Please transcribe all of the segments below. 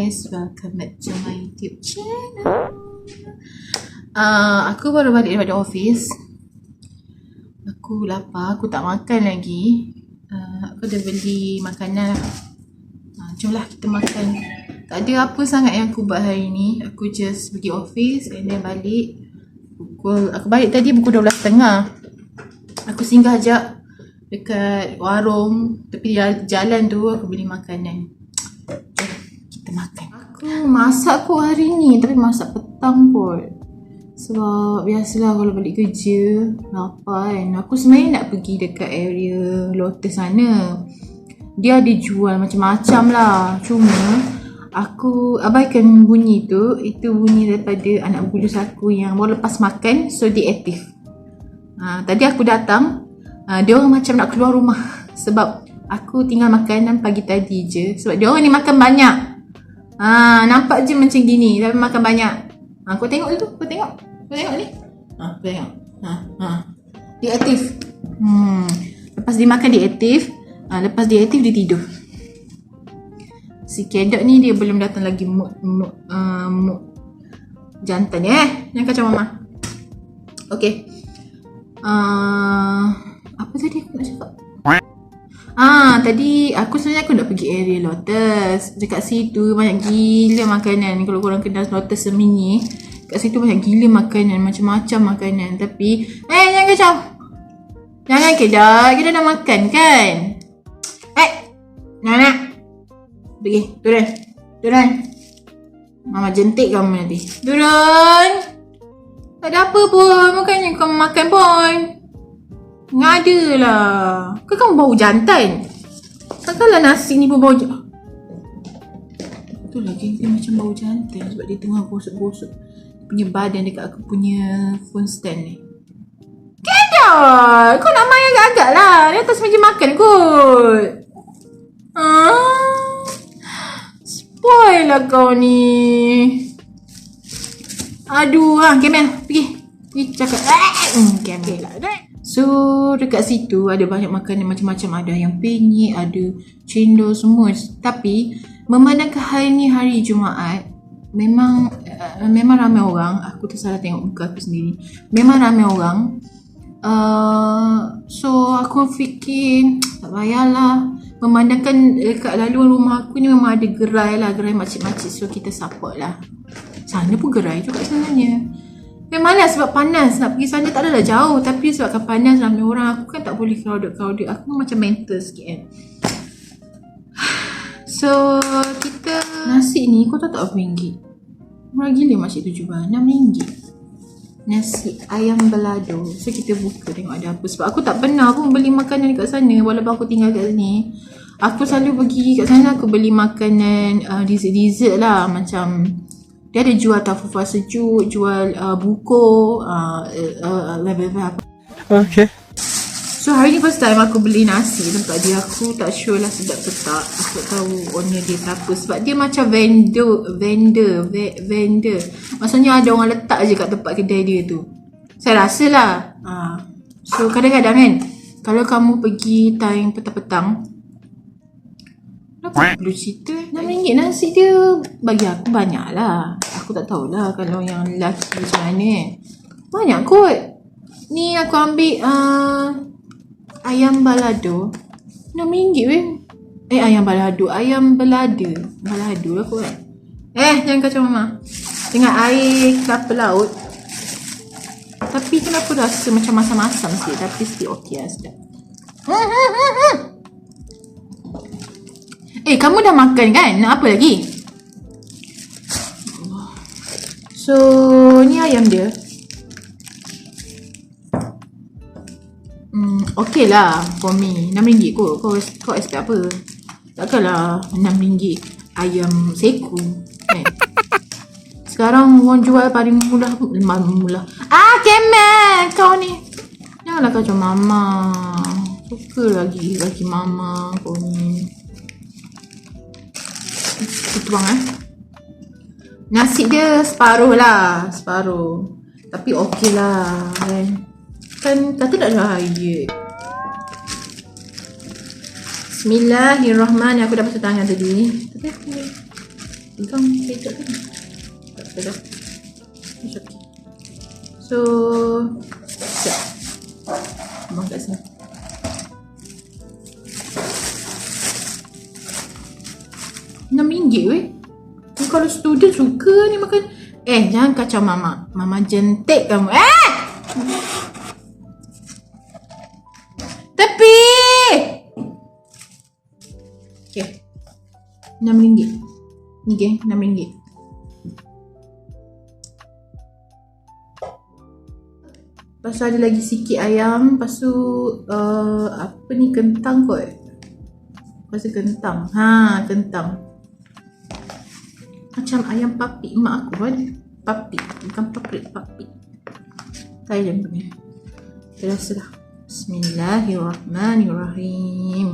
guys, welcome back to my YouTube channel. Aku baru balik daripada office. Aku lapar, aku tak makan lagi. Aku dah beli makanan. Jomlah kita makan. Tak ada apa sangat yang aku buat hari ni. Aku just pergi office and then balik. Aku balik tadi pukul 12.30. Aku singgah sekejap dekat warung tepi jalan tu, aku beli makanan. Jom kita makan. Aku masak kot hari ni, tapi masak petang kot. Sebab biasalah kalau balik kerja lapar kan. Aku sebenarnya nak pergi dekat area Lotus sana. Dia ada jual macam-macam lah. Cuma aku abaikan bunyi tu. Itu bunyi daripada anak bulus aku yang baru lepas makan, so dia aktif. Tadi aku datang, dia orang macam nak keluar rumah sebab aku tinggal makanan pagi tadi je. Sebab dia orang ni makan banyak. Nampak je macam gini tapi makan banyak. Kau tengok tu, kau tengok ni. Kau tengok. Dia aktif. Lepas dia makan dia aktif. Lepas dia aktif dia tidur. Si kedok ni dia belum datang lagi mood jantan jangan kacau mama. Okay. Apa tadi aku nak cakap? Tadi aku sebenarnya aku nak pergi area Lotus. Dekat situ banyak gila makanan. Kalau korang kenal Lotus Semini, kat situ banyak gila makanan, macam-macam makanan. Tapi jangan kacau. Jangan kedok, kita dah makan kan? Nak pergi, turun. Mama jentik kamu nanti. Turun. Tak ada apa pun, makanya kau makan pun. Ngada lah. Kamu bau jantan. Takkanlah nasi ni pun bau jantan. Betul lah, dia macam bau jantan sebab dia tengah gosok-gosok punya badan dekat aku punya phone stand ni. Kedok, kau nak main agak-agak lah. Di atas meja makan kot. Spoil lah kau ni. Aduh, Kamel, pergi cakap. Kamel lah. So, dekat situ ada banyak makanan macam-macam. Ada yang penyet, ada cendol semua. Tapi, memandangkan hari ni hari Jumaat, memang ramai orang. Aku tersalah tengok muka aku sendiri. Memang ramai orang. So, aku fikir, tak payahlah. Memandangkan dekat laluan rumah aku ni memang ada gerai lah. Gerai makcik-makcik. So, kita support lah. Sana pun gerai juga sebenarnya. Memanglah sebab panas nak pergi sana, tak adalah jauh. Tapi sebabkan panas ramai orang, aku kan tak boleh crowded. Aku macam mental sikit kan. So kita nasi ni kau tahu tak berapa ringgit? Murah gila makcik tu jual, RM6. Nasi ayam balado. So kita buka tengok ada apa. Sebab aku tak pernah pun beli makanan dekat sana. Walaupun aku tinggal kat sini, aku selalu pergi kat sana, aku beli makanan dessert lah. Macam dia ada jual tafu fas sejuk, jual buko, apa. Okay. So hari ni first time aku beli nasi tempat dia. Aku tak sure lah sedap ke tak. Aku tak tahu owner dia siapa. Sebab dia macam vendor. Maksudnya ada orang letak je kat tempat kedai dia tu. Saya rasa lah. So kadang-kadang kan, kalau kamu pergi time petang-petang, kenapa perlu cerita? RM6 nasi dia bagi aku banyak lah. Aku tak tahulah kalau yang lelaki macam mana. Banyak kot. Ni aku ambil ayam balado RM6 weh. Ayam balado, ayam belada. Balado lah kot. Jangan kacau mama. Dengan air kelapa laut. Tapi kenapa rasa macam masam-masam sikit. Tapi still okey lah, sedap. Kamu dah makan kan? Nak apa lagi? So, ni ayam dia. Okay lah for me. RM6 kot. Kau expect apa? Takkanlah RM6 ayam seku kan? Sekarang orang jual paling murah. Kamel, kau ni janganlah kacau mama. Suka lagi bagi mama kau ni. Tuang nasi dia separuh. Tapi okey lah kan kata tak ada air. Bismillahirrahmanirrahim. Aku dah basuh tangan tadi. Pegang kejap kan? Tak apa dah. It's okay. So, sekejap. Abang kat sini. RM6 weh. Kalau student suka ni makan. Jangan kacau mama. Mama jentik kamu. Tepi. Okay. RM6. Ni geng, RM6. Lepas tu ada lagi sikit ayam. Lepas tu apa ni, kentang kot. Lepas tu kentang. Kentang. Macam ayam papi mak aku kan. Papi, bukan paprik, papi. Thailand punya. Terasa dah. Bismillahirrahmanirrahim.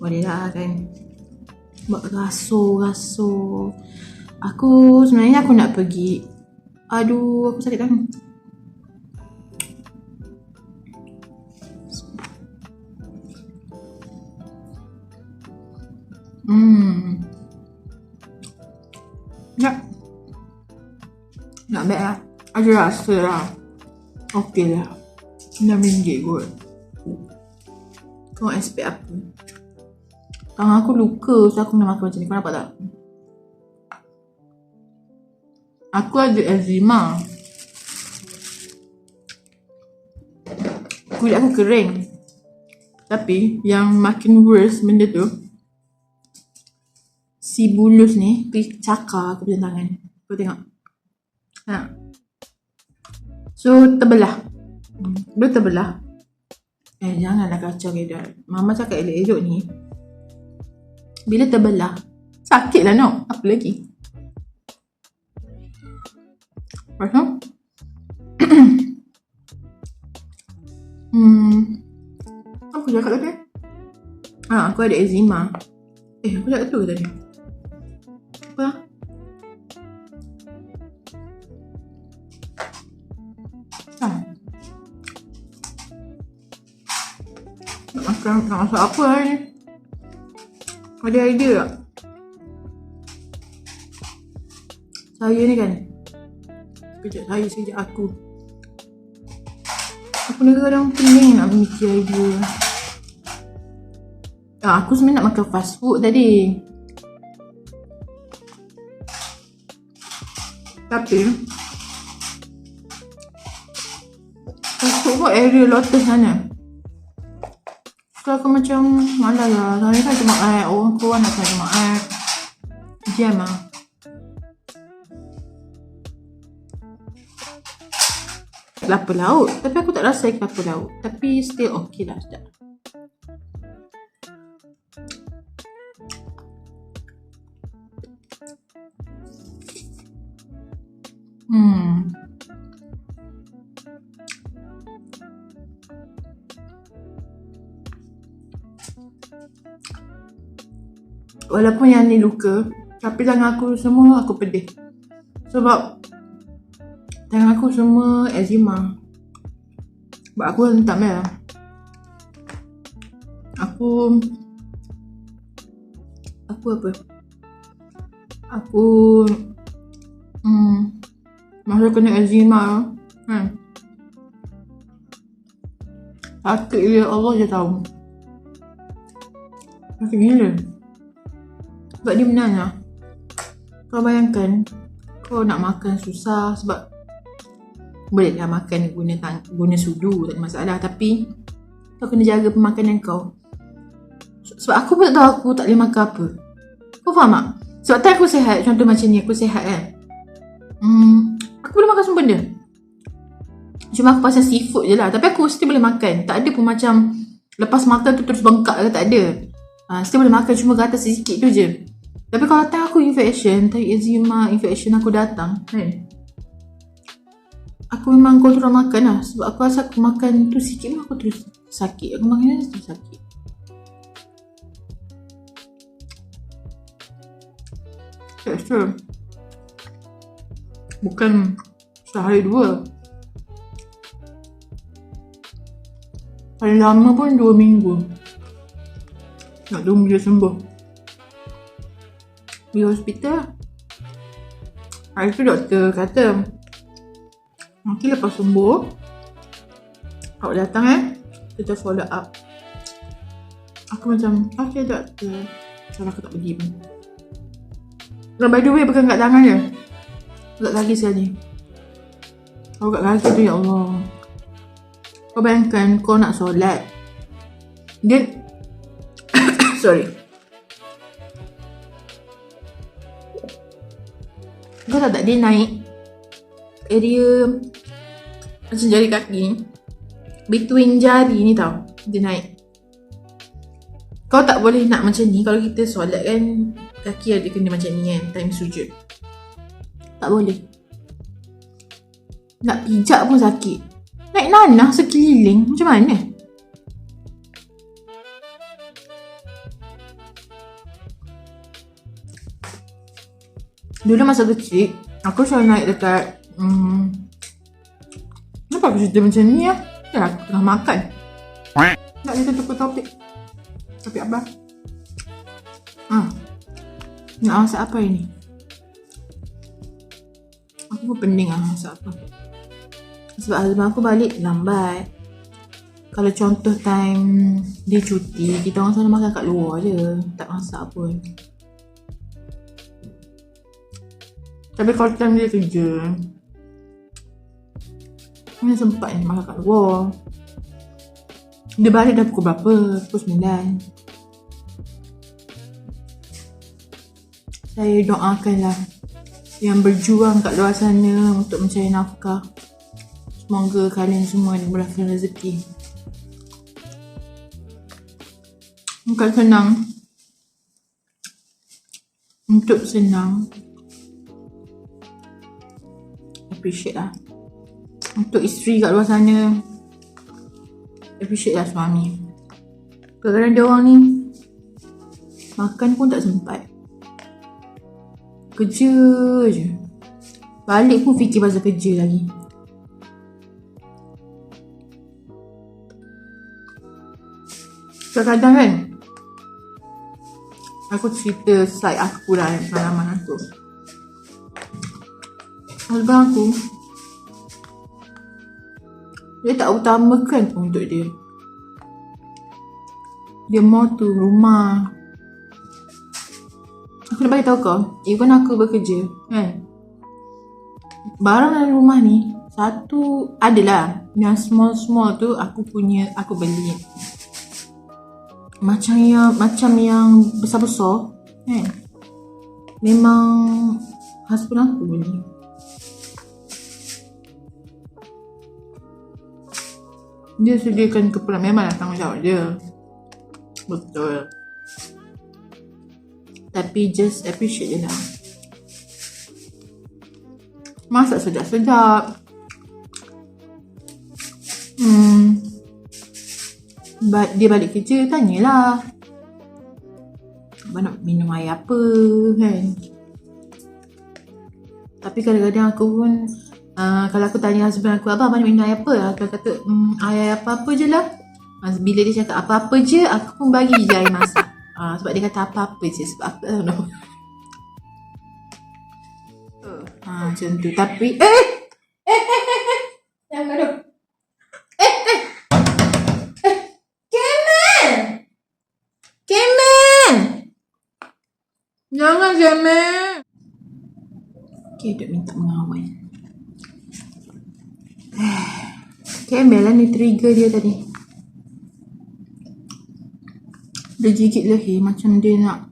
Boleh lah kan. Buat raso. Aku sebenarnya aku nak pergi. Aduh, aku sakit tangan. Nak baik lah. Ada rasa lah. Okey lah. RM6 kot. Kau expect apa? Tangan aku luka, so aku nak makan macam ni. Kau nampak tak? Aku ada eczema. Kulit aku kering. Tapi yang makin worse benda tu, si bulus ni cakar aku punya tangan. Kau tengok. So terbelah. Dia terbelah. Janganlah kacau keadaan. Mama cakap elok-elok ni. Bila terbelah, sakit lah no. Apa lagi? Lepas tu apa aku cakap tadi? Aku ada eczema. Aku cakap tu tadi. Apa? Nak masak apa lah ni? Ada idea tak? Saya ni kan, sekejap aku ni kadang pening nak mikir idea. Aku sebenarnya nak makan fast food tadi. Tapi fast food pun area Lotus sana. So aku macam malas lah. Hari kan cuma orang keluar nak cuma jam lah. Kelapa laut. Tapi aku tak rasa kelapa laut. Tapi still okay lah. Sekejap. Walaupun yang ni luka, tapi tangan aku semua aku pedih. Sebab tangan aku semua eczema. Sebab aku tak merah. Aku apa? Aku masa kena eczema kan. Sakit dia, Allah je tahu. Sakit gila. Sebab dia menanya. Kau bayangkan kau nak makan susah sebab bolehlah makan guna sudu, tak ada masalah, tapi kau kena jaga pemakanan kau. Sebab aku pun tak tahu aku tak boleh makan apa. Kau faham tak? Sebab tak aku sihat, contoh macam ni aku sihat kan. Aku boleh makan semua benda. Cuma aku pasal seafood je lah. Tapi aku still boleh makan. Tak ada pun macam lepas makan tu terus bengkak ke, tak ada. Still boleh makan, cuma gatal sikit tu je. Tapi kalau tak aku infection, tak eczema, infection aku datang kan, aku memang kontrol makan lah. Sebab aku rasa aku makan tu sikit pun aku terus sakit. Aku makan terus sakit. Sure. Bukan sehari dua. Paling lama pun 2 minggu. Nak tunggu dia sembuh. Di hospital. Hari tu doktor kata, nanti lepas sembuh awak datang kita follow up. Aku macam, okay doktor. Kalau aku tak pergi pun. By the way, pegang kat tangan dia. Kat kaki sekali. Kalau kat kaki tu, ya Allah. Kau bayangkan kau nak solat. Dia sorry. Kau tak dia naik area macam jari kaki, between jari ni tau, dia naik. Kau tak boleh nak macam ni. Kalau kita solat kan, kaki ada kena macam ni kan, time sujud. Tak boleh. Nak pijak pun sakit. Naik nanah sekeliling, macam mana? Dulu masa kecil, aku selalu naik dekat kenapa aku cerita macam ni ya? Ya, aku tengah makan. Tak kita tukar topik. Topik apa? Nak masak apa ini? Aku pun pening lah masak apa. Sebab husband aku balik lambat. Kalau contoh time dia cuti, kita orang selalu makan kat luar je. Tak masak pun. Tapi kalau time dia kerja, dia sempat makan kat luar. Dia balik dah pukul berapa? Pukul 9. Saya doakanlah yang berjuang kat luar sana untuk mencari nafkah. Semoga kalian semua dimurahkan rezeki. Bukan senang. Untuk senang, appreciate lah. Untuk isteri kat luar sana, appreciate lah suami. Kadang-kadang dia orang ni makan pun tak sempat. Kerja je. Balik pun fikir pasal kerja lagi. Kadang-kadang kan, aku cerita side aku lah, pengalaman aku. Husband aku, dia tak utamakan pun untuk dia. Dia mau tu rumah. Aku nak bagi tahu kau, even aku bekerja kan, barang dalam rumah ni, satu adalah yang small tu aku punya, aku beli. Macam yang besar-besar kan, memang husband aku beli. Dia sediakan keperluan, memanglah tanggungjawab dia. Betul. Tapi just appreciate je lah. Masak sedap-sedap. Dia balik kerja, tanyalah, abang nak minum air apa kan. Tapi kadang-kadang aku pun kalau aku tanya husband aku, abang nak minum air apa? Aku kata air apa-apa je lah. Bila dia cakap apa-apa je, aku pun bagi je air masak. Sebab dia kata apa-apa je. Sebab aku tak tahu. Macam tu. Tapi jangan duk. Kemen! Jangan Kemen. Okay, duk minta mengawal. Kemen lah ni trigger dia tadi. Dia gigit leher macam dia nak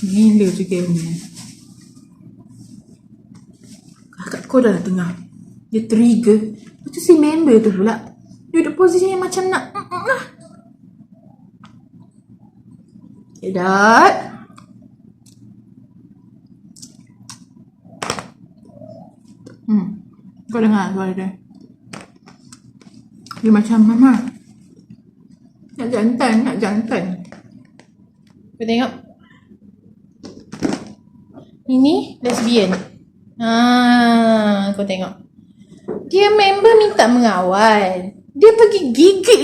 gila tu Kemen. Kakak kau dah tengah, dia trigger. Lepas tu si member tu pula duduk posisi yang macam nak Dot. Kau dengar suara dia. Dia macam mama nak jantan. Kau tengok. Ini lesbian. Kau tengok. Dia member minta mengawal. Dia pergi gigit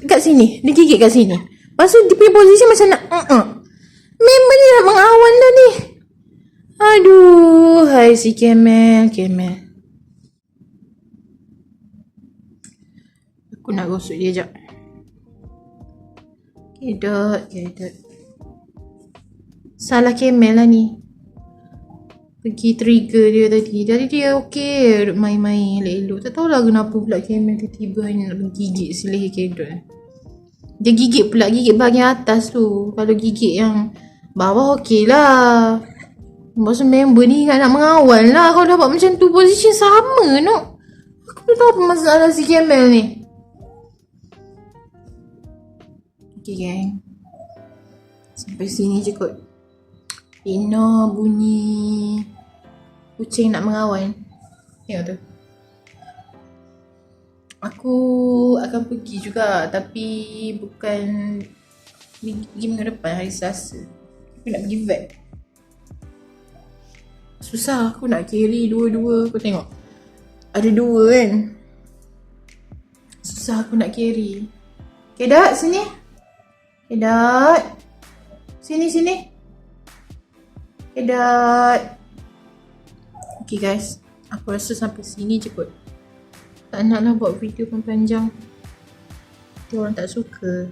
kat sini. Dia gigit kat sini. Lepas tu dia punya posisi macam nak Member ni dah mengawan dah ni. Aduh, hai si Camel. Aku nak gosok dia jap. Kedot. Salah Camel lah ni. Pergi trigger dia tadi. Jadi dia okey main-main elok-elok. Tak tahulah kenapa pula Camel tiba-tiba nak menggigit si leher Kedot. Dia gigit bahagian atas tu. Kalau gigit yang bawah okey lah. Maksud member ni nak mengawal lah. Kalau dapat macam tu position sama no. Aku tak tahu apa masalah si Camel ni. Okay gang. Sampai sini je kot. Pina bunyi kucing nak mengawal. Tengok tu. Aku akan pergi juga tapi bukan minggu depan, hari Selasa. Aku nak pergi vet. Susah aku nak carry dua-dua. Kau tengok. Ada dua kan. Susah aku nak carry. Kedot sini. Kedot. Sini. Kedot. Okay guys. Aku rasa sampai sini je kot. Tak nak lah buat video panjang. Nanti orang tak suka.